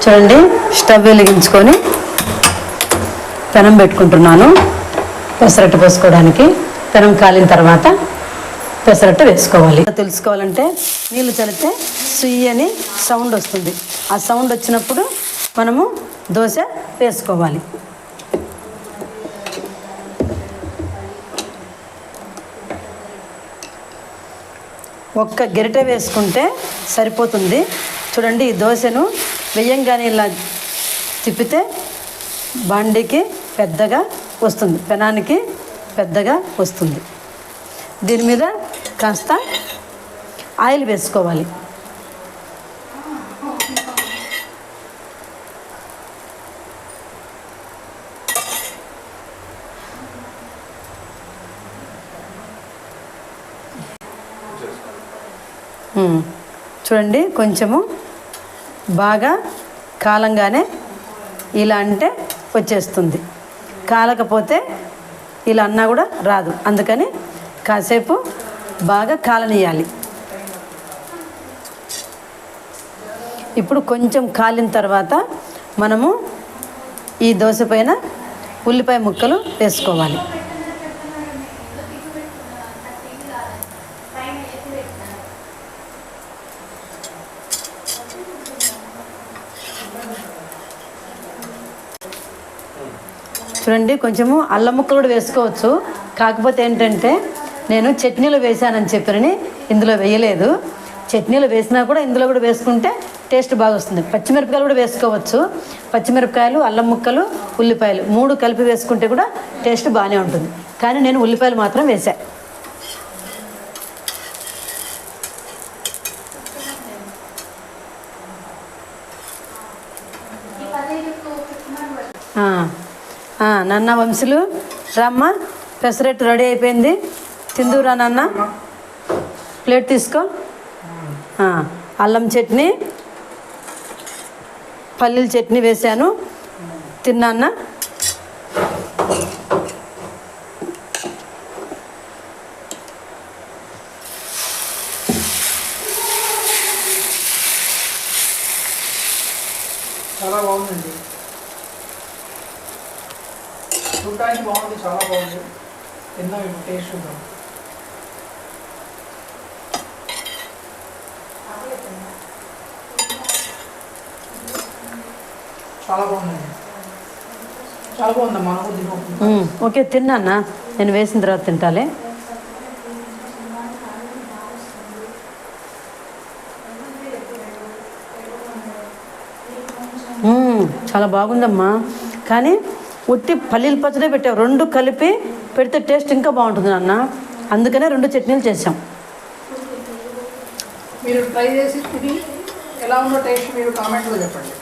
చూడండి, స్టవ్ వెలిగించుకొని పెనం పెట్టుకుంటున్నాను పెసరట్టు పోసుకోవడానికి. పెనం కాలిన తర్వాత పెసరట్టు వేసుకోవాలి. తెలుసుకోవాలంటే నీళ్ళు చల్లితే సుయ్యి అని సౌండ్ వస్తుంది. ఆ సౌండ్ వచ్చినప్పుడు మనము దోశ వేసుకోవాలి. ఒక్క గరిటె వేసుకుంటే సరిపోతుంది. చూడండి, ఈ దోశను వెయ్యంగానే ఇలా తిప్పితే బాండీకి పెద్దగా వస్తుంది, పెనానికి పెద్దగా వస్తుంది. దీని మీద కాస్త ఆయిల్ వేసుకోవాలి. చూడండి, కొంచెము బాగా కాలంగానే ఇలా అంటే వచ్చేస్తుంది. కాలకపోతే ఇలా అన్నా కూడా రాదు. అందుకని కాసేపు బాగా కాలనీయాలి. ఇప్పుడు కొంచెం కాలిన తర్వాత మనము ఈ దోశ పైన ఉల్లిపాయ ముక్కలు వేసుకోవాలి. చూడండి, కొంచెము అల్లం ముక్కలు కూడా వేసుకోవచ్చు. కాకపోతే ఏంటంటే నేను చట్నీలో వేసానని చెప్పని ఇందులో వేయలేదు. చట్నీలో వేసినా కూడా ఇందులో కూడా వేసుకుంటే టేస్ట్ బాగా వస్తుంది. పచ్చిమిరపకాయలు కూడా వేసుకోవచ్చు. పచ్చిమిరపకాయలు, అల్లం ముక్కలు, ఉల్లిపాయలు 3 కలిపి వేసుకుంటే కూడా టేస్ట్ బాగానే ఉంటుంది. కానీ నేను ఉల్లిపాయలు మాత్రం వేసా. నాన్న వంశులు రామ్మ, పెసరట్టు రెడీ అయిపోయింది, తిందురా నాన్న. ప్లేట్ తీసుకో. అల్లం చట్నీ, పల్లీల చట్నీ వేసాను, తిన్నాన్న. చాలా బాగుందండి, చూడటానికి బాగుంది, చాలా బాగుంది. తిన్నా టేస్ట్ చూద్దాం. చాలా బాగుందండి, చాలా బాగుందమ్మా. ఓకే, తిన్నానా? నేను వేసిన తర్వాత తింటాలే. చాలా బాగుందమ్మా. కానీ ఉట్టి పల్లీల పచ్చడే పెట్టావు, 2 కలిపి పెడితే టేస్ట్ ఇంకా బాగుంటుంది నాన్న. అందుకనే 2 చట్నీలు చేసాం. మీరు ట్రై చేసి ఇది ఎలా ఉందో టేస్ట్ మీరు కామెంట్లో చెప్పండి.